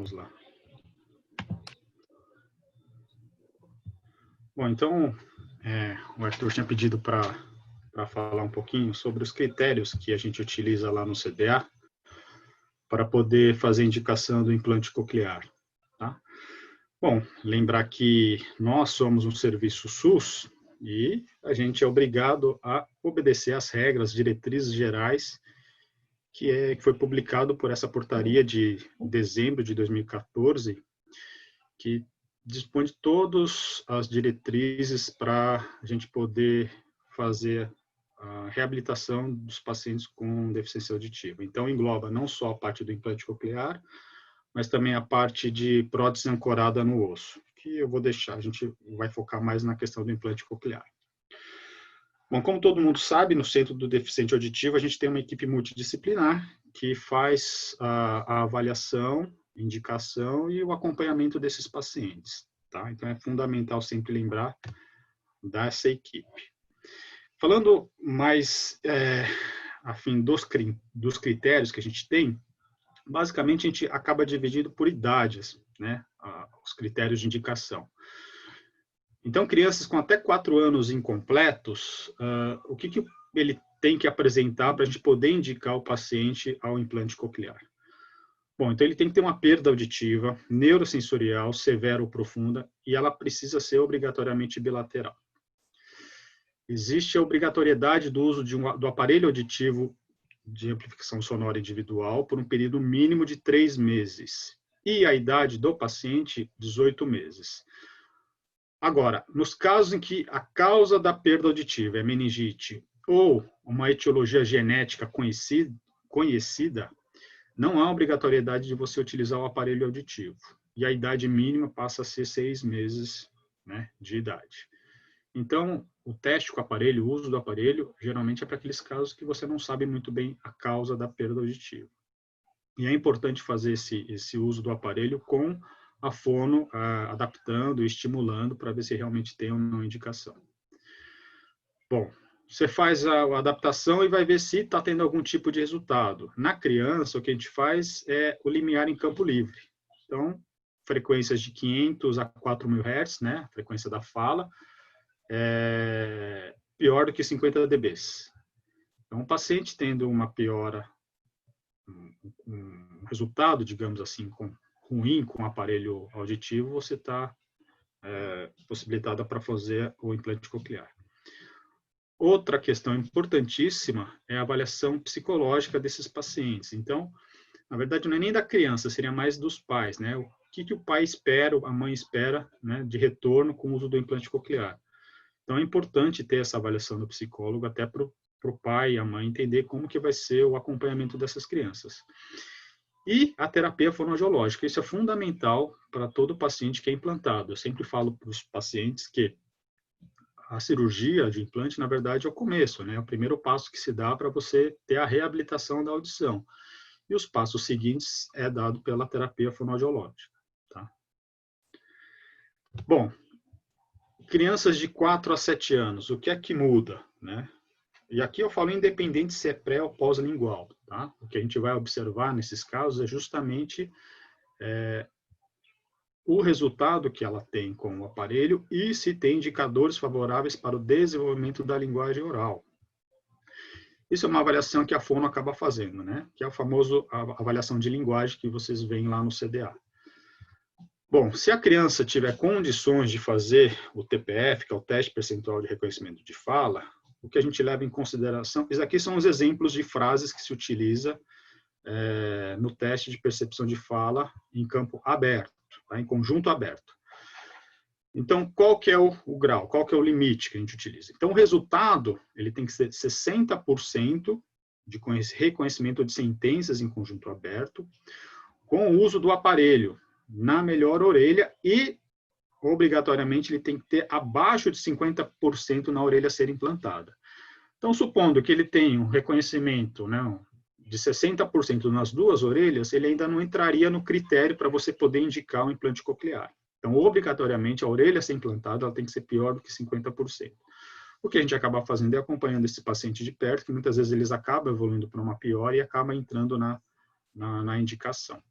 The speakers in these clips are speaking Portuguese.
Vamos lá. Bom, então, o Arthur tinha pedido para falar um pouquinho sobre os critérios que a gente utiliza lá no CDA para poder fazer indicação do implante coclear. Tá? Bom, lembrar que nós somos um serviço SUS e a gente é obrigado a obedecer às regras, diretrizes gerais que foi publicado por essa portaria de dezembro de 2014, que dispõe de todas as diretrizes para a gente poder fazer a reabilitação dos pacientes com deficiência auditiva. Então, engloba não só a parte do implante coclear, mas também a parte de prótese ancorada no osso, que eu vou deixar, a gente vai focar mais na questão do implante coclear. Bom, como todo mundo sabe, no Centro do Deficiente Auditivo, a gente tem uma equipe multidisciplinar que faz a avaliação, indicação e o acompanhamento desses pacientes. Tá? Então, é fundamental sempre lembrar dessa equipe. Falando mais a fim dos critérios que a gente tem, basicamente a gente acaba dividido por idades, né? Os critérios de indicação. Então, crianças com até 4 anos incompletos, o que ele tem que apresentar para a gente poder indicar o paciente ao implante coclear? Bom, então ele tem que ter uma perda auditiva, neurosensorial, severa ou profunda, e ela precisa ser obrigatoriamente bilateral. Existe a obrigatoriedade do uso do aparelho auditivo de amplificação sonora individual por um período mínimo de 3 meses. E a idade do paciente, 18 meses. Agora, nos casos em que a causa da perda auditiva é meningite ou uma etiologia genética conhecida, não há obrigatoriedade de você utilizar o aparelho auditivo. E a idade mínima passa a ser 6 meses, né, de idade. Então, o teste com o aparelho, o uso do aparelho, geralmente é para aqueles casos que você não sabe muito bem a causa da perda auditiva. E é importante fazer esse uso do aparelho com a fono adaptando e estimulando para ver se realmente tem ou não indicação. Bom, você faz a adaptação e vai ver se está tendo algum tipo de resultado. Na criança, o que a gente faz é o limiar em campo livre. Então, frequências de 500 a 4.000 Hz, né, a frequência da fala, é pior do que 50 dB. Então, o paciente tendo uma piora, um resultado, digamos assim, ruim com o aparelho auditivo, você está possibilitada para fazer o implante coclear. Outra questão importantíssima é a avaliação psicológica desses pacientes. Então, na verdade, não é nem da criança, seria mais dos pais, né? O que o pai espera, a mãe espera, né, de retorno com o uso do implante coclear. Então, é importante ter essa avaliação do psicólogo até para o pai e a mãe entender como que vai ser o acompanhamento dessas crianças. E a terapia fonoaudiológica, isso é fundamental para todo paciente que é implantado. Eu sempre falo para os pacientes que a cirurgia de implante, na verdade, é o começo, né? É o primeiro passo que se dá para você ter a reabilitação da audição. E os passos seguintes é dado pela terapia fonoaudiológica. Tá? Bom, crianças de 4 a 7 anos, o que é que muda, né? E aqui eu falo independente se é pré ou pós-lingual, tá? O que a gente vai observar nesses casos é justamente o resultado que ela tem com o aparelho e se tem indicadores favoráveis para o desenvolvimento da linguagem oral. Isso é uma avaliação que a fono acaba fazendo, né? Que é a famosa avaliação de linguagem que vocês veem lá no CDA. Bom, se a criança tiver condições de fazer o TPF, que é o teste percentual de reconhecimento de fala, o que a gente leva em consideração, esses aqui são os exemplos de frases que se utiliza no teste de percepção de fala em campo aberto, tá? Em conjunto aberto. Então, qual que é o grau? Qual que é o limite que a gente utiliza? Então, o resultado ele tem que ser 60% de reconhecimento de sentenças em conjunto aberto, com o uso do aparelho na melhor orelha e, obrigatoriamente, ele tem que ter abaixo de 50% na orelha a ser implantada. Então, supondo que ele tenha um reconhecimento, né, de 60% nas duas orelhas, ele ainda não entraria no critério para você poder indicar um implante coclear. Então, obrigatoriamente, a orelha a ser implantada ela tem que ser pior do que 50%. O que a gente acaba fazendo é acompanhando esse paciente de perto, que muitas vezes eles acabam evoluindo para uma pior e acaba entrando na indicação.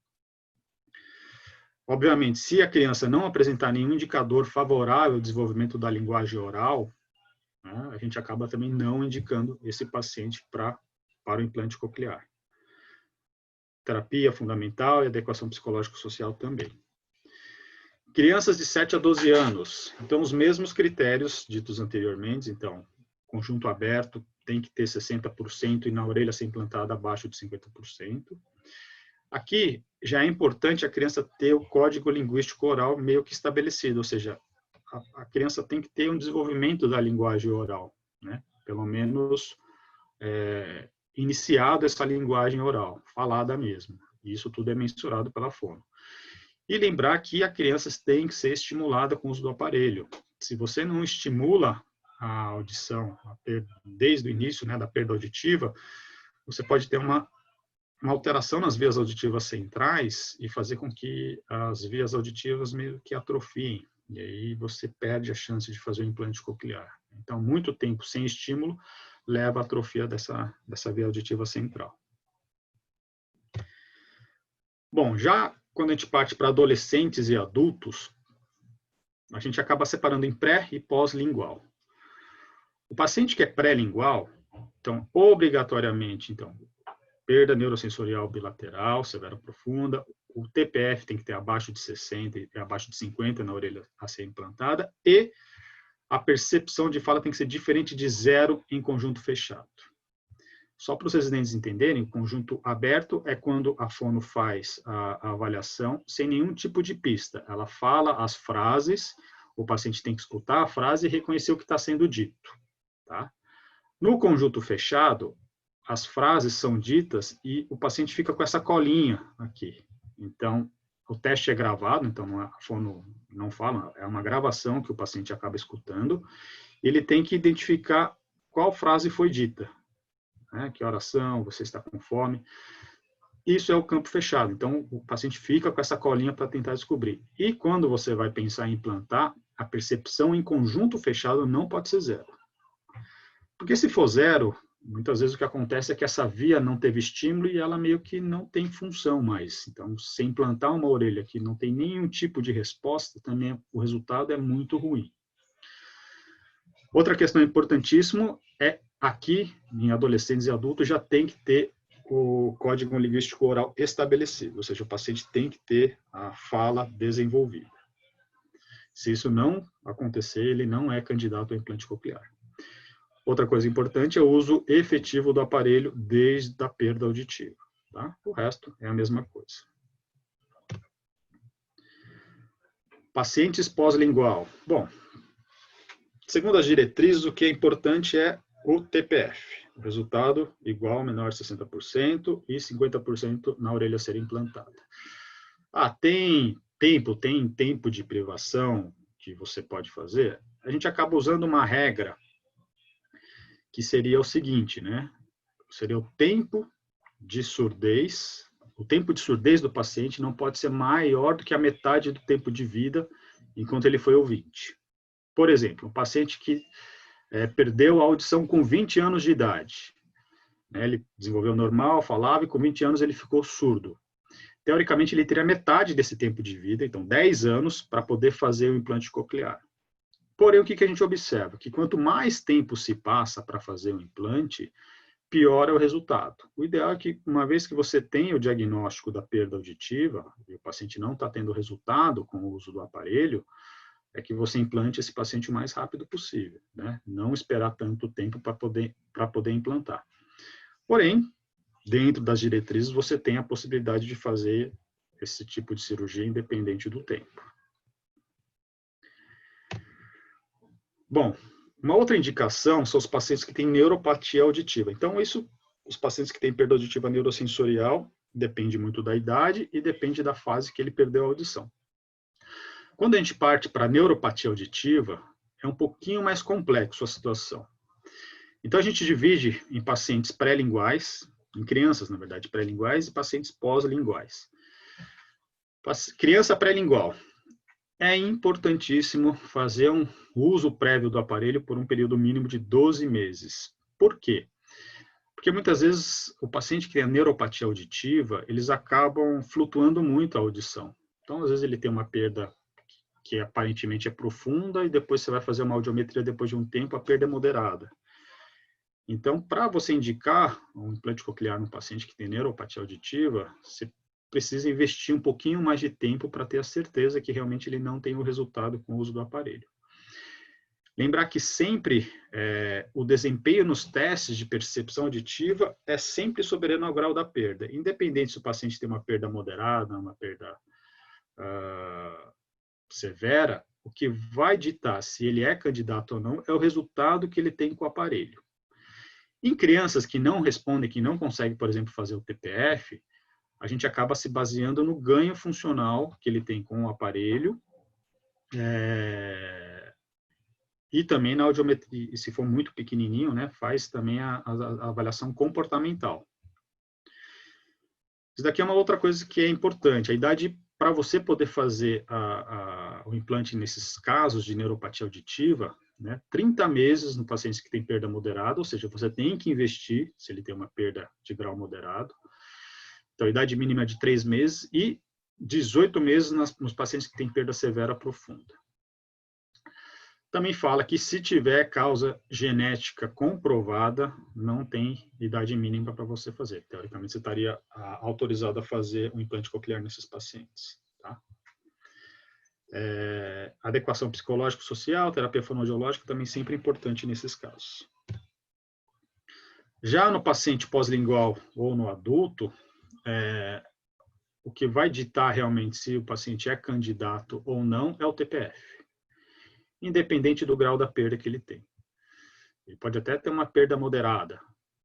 Obviamente, se a criança não apresentar nenhum indicador favorável ao desenvolvimento da linguagem oral, né, a gente acaba também não indicando esse paciente para o implante coclear. Terapia fundamental e adequação psicológico-social também. Crianças de 7 a 12 anos. Então, os mesmos critérios ditos anteriormente. Então, conjunto aberto tem que ter 60% e na orelha ser implantada abaixo de 50%. Aqui, já é importante a criança ter o código linguístico oral meio que estabelecido, ou seja, a criança tem que ter um desenvolvimento da linguagem oral, né? Pelo menos iniciado essa linguagem oral, falada mesmo. Isso tudo é mensurado pela fono. E lembrar que a criança tem que ser estimulada com o uso do aparelho. Se você não estimula a audição desde o início, né, da perda auditiva, você pode ter uma alteração nas vias auditivas centrais e fazer com que as vias auditivas meio que atrofiem. E aí você perde a chance de fazer o implante coclear. Então, muito tempo sem estímulo leva à atrofia dessa via auditiva central. Bom, já quando a gente parte para adolescentes e adultos, a gente acaba separando em pré e pós-lingual. O paciente que é pré-lingual, então, obrigatoriamente, então, perda neurosensorial bilateral, severa ou profunda, o TPF tem que ter abaixo de 60 e abaixo de 50 na orelha a ser implantada, e a percepção de fala tem que ser diferente de 0 em conjunto fechado. Só para os residentes entenderem, o conjunto aberto é quando a fono faz a avaliação sem nenhum tipo de pista. Ela fala as frases, o paciente tem que escutar a frase e reconhecer o que está sendo dito. Tá? No conjunto fechado, as frases são ditas e o paciente fica com essa colinha aqui. Então, o teste é gravado, então a fono não fala, é uma gravação que o paciente acaba escutando. Ele tem que identificar qual frase foi dita. Né? Que oração, você está com fome. Isso é o campo fechado. Então, o paciente fica com essa colinha para tentar descobrir. E quando você vai pensar em implantar, a percepção em conjunto fechado não pode ser 0. Porque se for 0, muitas vezes o que acontece é que essa via não teve estímulo e ela meio que não tem função mais. Então, se implantar uma orelha que não tem nenhum tipo de resposta, também o resultado é muito ruim. Outra questão importantíssima é aqui, em adolescentes e adultos, já tem que ter o código linguístico oral estabelecido, ou seja, o paciente tem que ter a fala desenvolvida. Se isso não acontecer, ele não é candidato ao implante coclear. Outra coisa importante é o uso efetivo do aparelho desde a perda auditiva. Tá? O resto é a mesma coisa. Pacientes pós-lingual. Bom, segundo as diretrizes, o que é importante é o TPF. O resultado igual ou menor de 60% e 50% na orelha ser implantada. Tem tempo de privação que você pode fazer? A gente acaba usando uma regra que seria o seguinte, né? Seria o tempo de surdez. O tempo de surdez do paciente não pode ser maior do que a metade do tempo de vida enquanto ele foi ouvinte. Por exemplo, um paciente que perdeu a audição com 20 anos de idade. Né? Ele desenvolveu normal, falava, e com 20 anos ele ficou surdo. Teoricamente, ele teria metade desse tempo de vida, então 10 anos, para poder fazer o implante coclear. Porém, o que a gente observa? Que quanto mais tempo se passa para fazer o implante, pior é o resultado. O ideal é que, uma vez que você tem o diagnóstico da perda auditiva, e o paciente não está tendo resultado com o uso do aparelho, é que você implante esse paciente o mais rápido possível, né? Não esperar tanto tempo para poder implantar. Porém, dentro das diretrizes, você tem a possibilidade de fazer esse tipo de cirurgia independente do tempo. Bom, uma outra indicação são os pacientes que têm neuropatia auditiva. Então, os pacientes que têm perda auditiva neurosensorial, depende muito da idade e depende da fase que ele perdeu a audição. Quando a gente parte para a neuropatia auditiva, é um pouquinho mais complexo a situação. Então, a gente divide em pacientes pré-linguais, em crianças, na verdade, pré-linguais, e pacientes pós-linguais. Criança pré-lingual. É importantíssimo fazer um uso prévio do aparelho por um período mínimo de 12 meses. Por quê? Porque muitas vezes o paciente que tem a neuropatia auditiva, eles acabam flutuando muito a audição. Então, às vezes ele tem uma perda que aparentemente é profunda e depois você vai fazer uma audiometria depois de um tempo, a perda é moderada. Então, para você indicar um implante coclear num paciente que tem neuropatia auditiva, você precisa investir um pouquinho mais de tempo para ter a certeza que realmente ele não tem o resultado com o uso do aparelho. Lembrar que sempre o desempenho nos testes de percepção auditiva é sempre soberano ao grau da perda, independente se o paciente tem uma perda moderada, uma perda severa, o que vai ditar se ele é candidato ou não é o resultado que ele tem com o aparelho. Em crianças que não respondem, que não conseguem, por exemplo, fazer o TPF, a gente acaba se baseando no ganho funcional que ele tem com o aparelho, e também na audiometria, e se for muito pequenininho, né, faz também a avaliação comportamental. Isso daqui é uma outra coisa que é importante. A idade para você poder fazer o implante nesses casos de neuropatia auditiva, né, 30 meses no paciente que tem perda moderada, ou seja, você tem que investir se ele tem uma perda de grau moderado. Então, a idade mínima é de 3 meses e 18 meses nos pacientes que têm perda severa profunda. Também fala que se tiver causa genética comprovada, não tem idade mínima para você fazer. Teoricamente, você estaria autorizado a fazer um implante coclear nesses pacientes. Tá? Adequação psicológico-social, terapia fonoaudiológica também sempre importante nesses casos. Já no paciente pós-lingual ou no adulto, o que vai ditar realmente se o paciente é candidato ou não é o TPF. Independente do grau da perda que ele tem. Ele pode até ter uma perda moderada,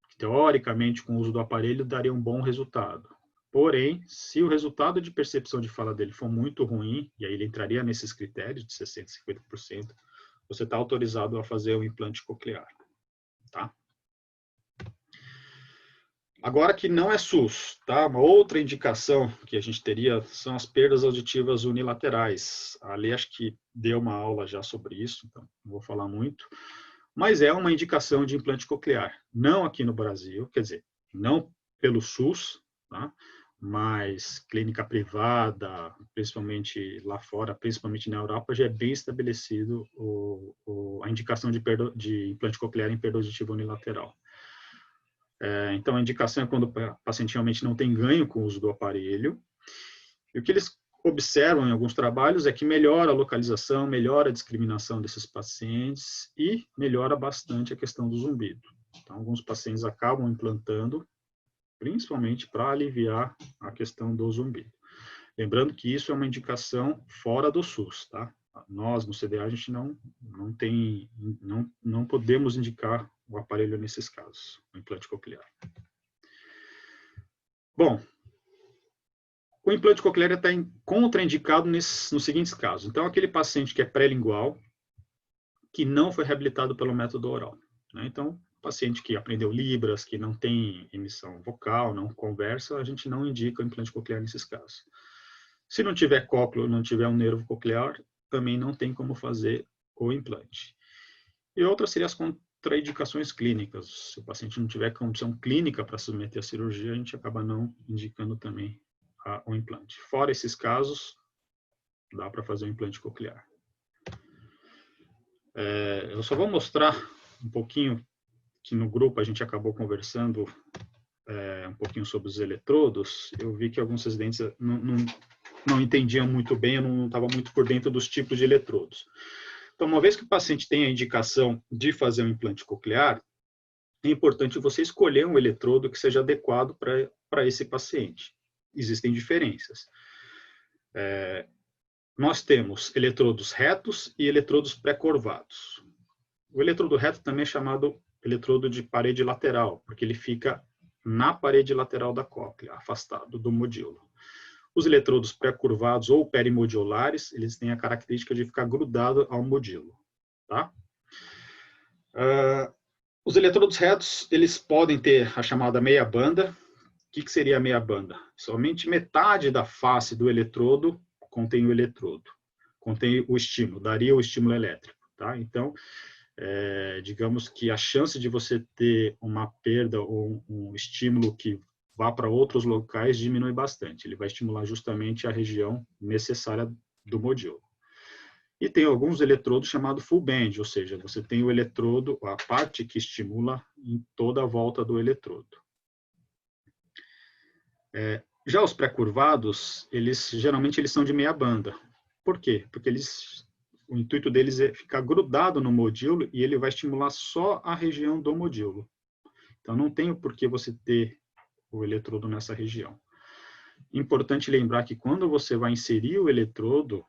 que teoricamente, com o uso do aparelho, daria um bom resultado. Porém, se o resultado de percepção de fala dele for muito ruim, e aí ele entraria nesses critérios de 60%, 50%, você está autorizado a fazer o implante coclear. Tá? Agora que não é SUS, tá? Uma outra indicação que a gente teria são as perdas auditivas unilaterais. Ali acho que deu uma aula já sobre isso, então não vou falar muito. Mas é uma indicação de implante coclear. Não aqui no Brasil, quer dizer, não pelo SUS, tá? Mas clínica privada, principalmente lá fora, principalmente na Europa, já é bem estabelecido a indicação de implante coclear em perda auditiva unilateral. Então, a indicação é quando o paciente realmente não tem ganho com o uso do aparelho. E o que eles observam em alguns trabalhos é que melhora a localização, melhora a discriminação desses pacientes e melhora bastante a questão do zumbido. Então, alguns pacientes acabam implantando, principalmente para aliviar a questão do zumbido. Lembrando que isso é uma indicação fora do SUS, tá? Nós, no CDA, a gente não podemos indicar o aparelho nesses casos, o implante coclear. Bom, o implante coclear está contraindicado nos seguintes casos. Então, aquele paciente que é pré-lingual, que não foi reabilitado pelo método oral. Né? Então, paciente que aprendeu Libras, que não tem emissão vocal, não conversa, a gente não indica o implante coclear nesses casos. Se não tiver cócleo, não tiver um nervo coclear, também não tem como fazer o implante. E outra seria as contraindicações clínicas. Se o paciente não tiver condição clínica para submeter à cirurgia, a gente acaba não indicando também o implante. Fora esses casos, dá para fazer o implante coclear. Eu só vou mostrar um pouquinho, que no grupo a gente acabou conversando um pouquinho sobre os eletrodos. Eu vi que alguns residentes não entendiam muito bem, eu não estava muito por dentro dos tipos de eletrodos. Então, uma vez que o paciente tem a indicação de fazer um implante coclear, é importante você escolher um eletrodo que seja adequado para esse paciente. Existem diferenças. Nós temos eletrodos retos e eletrodos pré-curvados. O eletrodo reto também é chamado eletrodo de parede lateral, porque ele fica na parede lateral da cóclea, afastado do modíolo. Os eletrodos pré-curvados ou perimodiolares, eles têm a característica de ficar grudado ao modíolo. Tá? Os eletrodos retos, eles podem ter a chamada meia banda. O que seria a meia banda? Somente metade da face do eletrodo contém o eletrodo, contém o estímulo, daria o estímulo elétrico. Tá? Então, digamos que a chance de você ter uma perda ou um estímulo que vá para outros locais, diminui bastante. Ele vai estimular justamente a região necessária do modíolo. E tem alguns eletrodos chamados full band, ou seja, você tem o eletrodo, a parte que estimula em toda a volta do eletrodo. Já os pré-curvados, geralmente eles são de meia banda. Por quê? Porque o intuito deles é ficar grudado no modíolo e ele vai estimular só a região do modíolo. Então não tem o porquê você ter o eletrodo nessa região. Importante lembrar que quando você vai inserir o eletrodo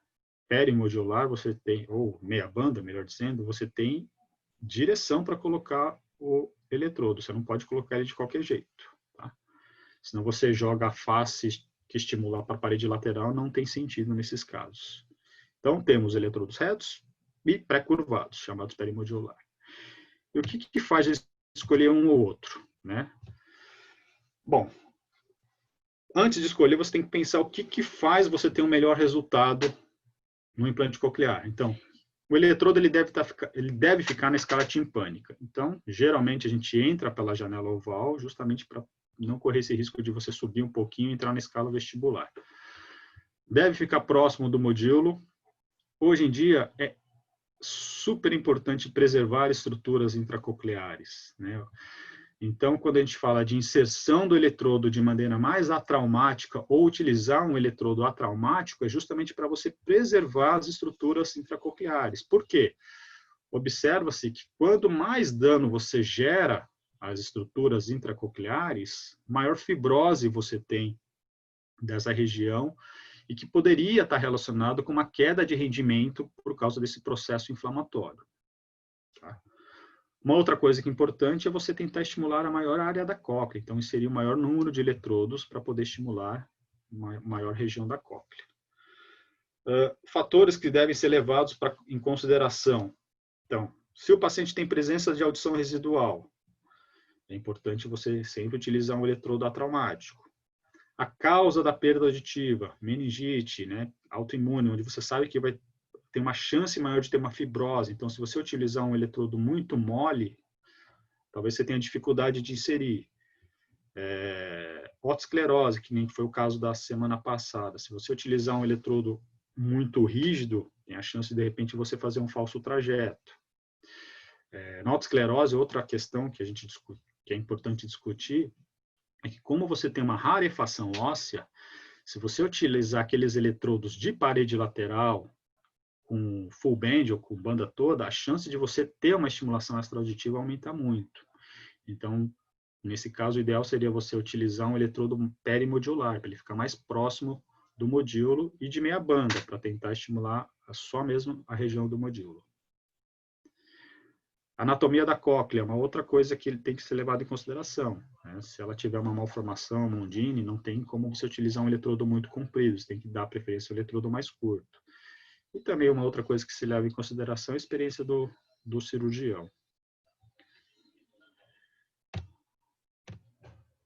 perimodular, você tem, ou meia banda, melhor dizendo, você tem direção para colocar o eletrodo. Você não pode colocar ele de qualquer jeito. Tá? Senão você joga a face que estimula para a parede lateral, não tem sentido nesses casos. Então, temos eletrodos retos e pré-curvados, chamados perimodular. E o que faz a gente escolher um ou outro? Né? Bom, antes de escolher, você tem que pensar o que faz você ter um melhor resultado no implante coclear. Então, o eletrodo ele deve ficar na escala timpânica. Então, geralmente a gente entra pela janela oval justamente para não correr esse risco de você subir um pouquinho e entrar na escala vestibular. Deve ficar próximo do modíolo. Hoje em dia é super importante preservar estruturas intracocleares, né? Então, quando a gente fala de inserção do eletrodo de maneira mais atraumática ou utilizar um eletrodo atraumático, é justamente para você preservar as estruturas intracocleares. Por quê? Observa-se que quanto mais dano você gera às estruturas intracocleares, maior fibrose você tem dessa região e que poderia estar relacionado com uma queda de rendimento por causa desse processo inflamatório. Tá? Uma outra coisa que é importante é você tentar estimular a maior área da cóclea, então inserir o maior número de eletrodos para poder estimular a maior região da cóclea. Fatores que devem ser levados em consideração. Então, se o paciente tem presença de audição residual, é importante você sempre utilizar um eletrodo atraumático. A causa da perda auditiva, meningite, né, autoimune, onde você sabe que vai ter uma chance maior de ter uma fibrose. Então, se você utilizar um eletrodo muito mole, talvez você tenha dificuldade de inserir. Otosclerose, que nem foi o caso da semana passada. Se você utilizar um eletrodo muito rígido, tem a chance de repente você fazer um falso trajeto. Na otosclerose, outra questão que que é importante discutir é que como você tem uma rarefação óssea, se você utilizar aqueles eletrodos de parede lateral com full band ou com banda toda, a chance de você ter uma estimulação extraauditiva aumenta muito. Então, nesse caso, o ideal seria você utilizar um eletrodo perimodular, para ele ficar mais próximo do modíolo e de meia banda, para tentar estimular só mesmo a região do modíolo. Anatomia da cóclea é uma outra coisa que tem que ser levada em consideração. Né? Se ela tiver uma malformação, uma undine, não tem como você utilizar um eletrodo muito comprido, você tem que dar preferência ao eletrodo mais curto. E também uma outra coisa que se leva em consideração é a experiência do cirurgião.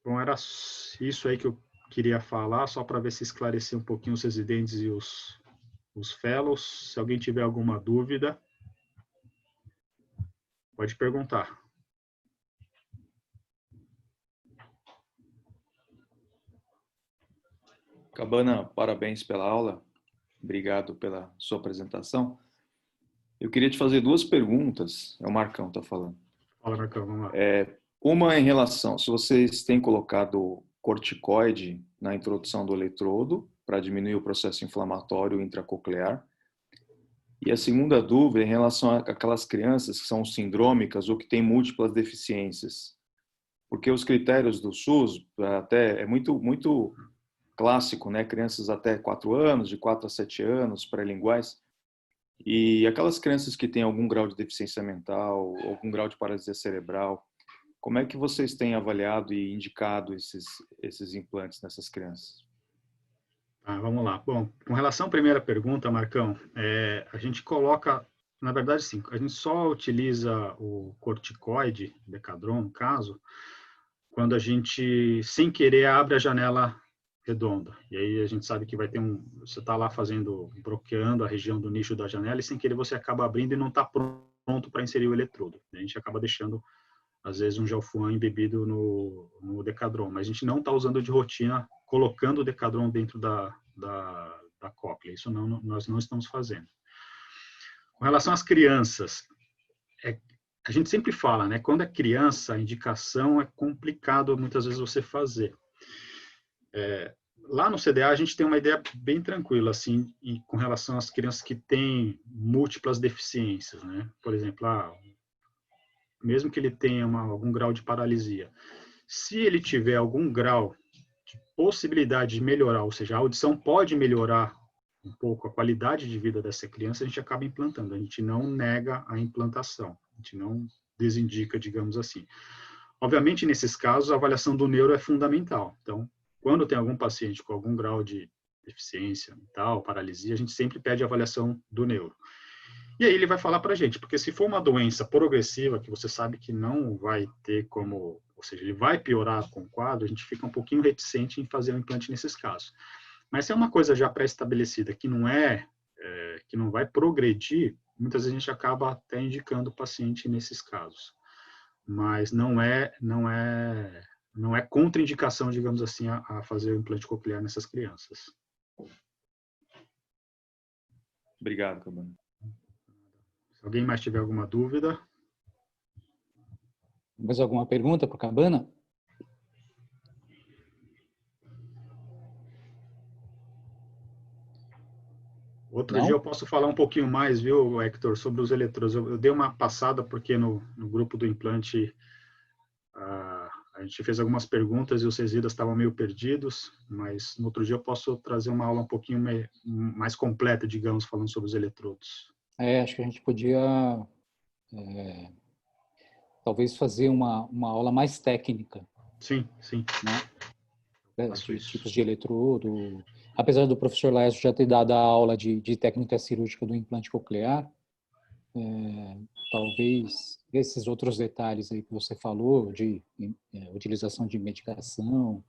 Bom, era isso aí que eu queria falar, só para ver se esclarecer um pouquinho os residentes e os fellows. Se alguém tiver alguma dúvida, pode perguntar. Cabana, parabéns pela aula. Obrigado pela sua apresentação. Eu queria te fazer duas perguntas. É o Marcão que está falando. Fala, Marcão, vamos lá. Uma em relação, se vocês têm colocado corticoide na introdução do eletrodo para diminuir o processo inflamatório intracoclear. E a segunda dúvida em relação àquelas crianças que são sindrômicas ou que têm múltiplas deficiências. Porque os critérios do SUS até é muito clássico, né? Crianças até 4 anos, de 4 a 7 anos, pré-linguais. E aquelas crianças que têm algum grau de deficiência mental, algum grau de paralisia cerebral, como é que vocês têm avaliado e indicado esses implantes nessas crianças? Vamos lá. Bom, com relação à primeira pergunta, Marcão, a gente coloca, na verdade, sim, a gente só utiliza o corticoide, Decadron, no caso, quando a gente, sem querer, abre a janela redonda. E aí a gente sabe que vai ter você está lá bloqueando a região do nicho da janela e sem querer você acaba abrindo e não está pronto para inserir o eletrodo. A gente acaba deixando às vezes um Gelfuan embebido no Decadron, mas a gente não está usando de rotina, colocando o Decadron dentro da cóclea. Isso nós não estamos fazendo. Com relação às crianças, a gente sempre fala, né? Quando é criança, a indicação é complicado muitas vezes você fazer. Lá no CDA a gente tem uma ideia bem tranquila, assim, com relação às crianças que têm múltiplas deficiências, né? Por exemplo, mesmo que ele tenha algum grau de paralisia, se ele tiver algum grau de possibilidade de melhorar, ou seja, a audição pode melhorar um pouco a qualidade de vida dessa criança, a gente acaba implantando. A gente não nega a implantação, a gente não desindica, digamos assim. Obviamente, nesses casos, a avaliação do neuro é fundamental. Então, quando tem algum paciente com algum grau de deficiência mental, paralisia, a gente sempre pede a avaliação do neuro. E aí ele vai falar para a gente, porque se for uma doença progressiva, que você sabe que não vai ter como, ou seja, ele vai piorar com o quadro, a gente fica um pouquinho reticente em fazer o implante nesses casos. Mas se é uma coisa já pré-estabelecida, que que não vai progredir, muitas vezes a gente acaba até indicando o paciente nesses casos. Mas não é contraindicação, digamos assim, a fazer o implante coclear nessas crianças. Obrigado, Cabana. Se alguém mais tiver alguma dúvida. Mais alguma pergunta para o Cabana? Outro dia eu posso falar um pouquinho mais, viu, Hector, sobre os eletrodos. Eu dei uma passada porque no grupo do implante a gente fez algumas perguntas e os resíduos estavam meio perdidos, mas no outro dia eu posso trazer uma aula um pouquinho mais completa, digamos, falando sobre os eletrodos. Acho que a gente podia talvez fazer uma aula mais técnica. Sim, sim. Né? De tipos de eletrodo. Apesar do professor Laércio já ter dado a aula de técnica cirúrgica do implante coclear, talvez esses outros detalhes aí que você falou, de utilização de medicação,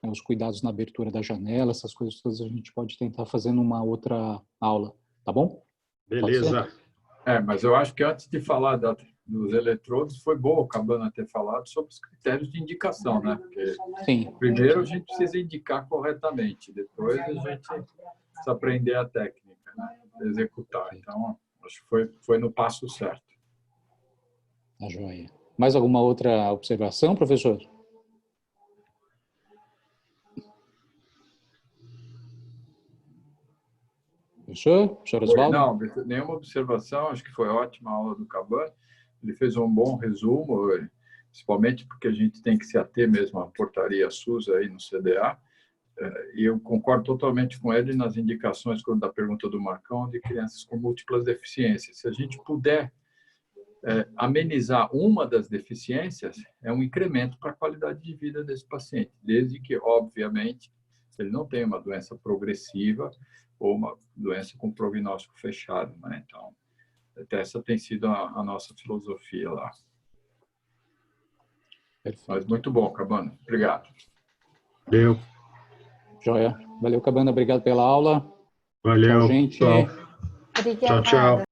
os cuidados na abertura da janela, essas coisas todas a gente pode tentar fazer numa outra aula, tá bom? Beleza. Mas eu acho que antes de falar dos eletrodos, foi bom o Cabana ter falado sobre os critérios de indicação, né? Porque Sim. Primeiro a gente precisa indicar corretamente, depois a gente precisa aprender a técnica, né? Executar. Então, acho que foi no passo certo. Tá joia. Mais alguma outra observação, professor? Professor Osvaldo? Não, nenhuma observação. Acho que foi ótima a aula do Cabana. Ele fez um bom resumo, principalmente porque a gente tem que se ater mesmo à portaria SUS aí no CDA. E eu concordo totalmente com ele nas indicações da pergunta do Marcão de crianças com múltiplas deficiências. Se a gente puder amenizar uma das deficiências, é um incremento para a qualidade de vida desse paciente, desde que, obviamente, ele não tenha uma doença progressiva ou uma doença com prognóstico fechado, né? Então, até essa tem sido a nossa filosofia lá. Perfeito. Mas muito bom, Cabana. Obrigado. Valeu. Joia. Valeu, Cabana. Obrigado pela aula. Valeu. Tchau, gente. Tchau. Obrigada. Tchau, tchau.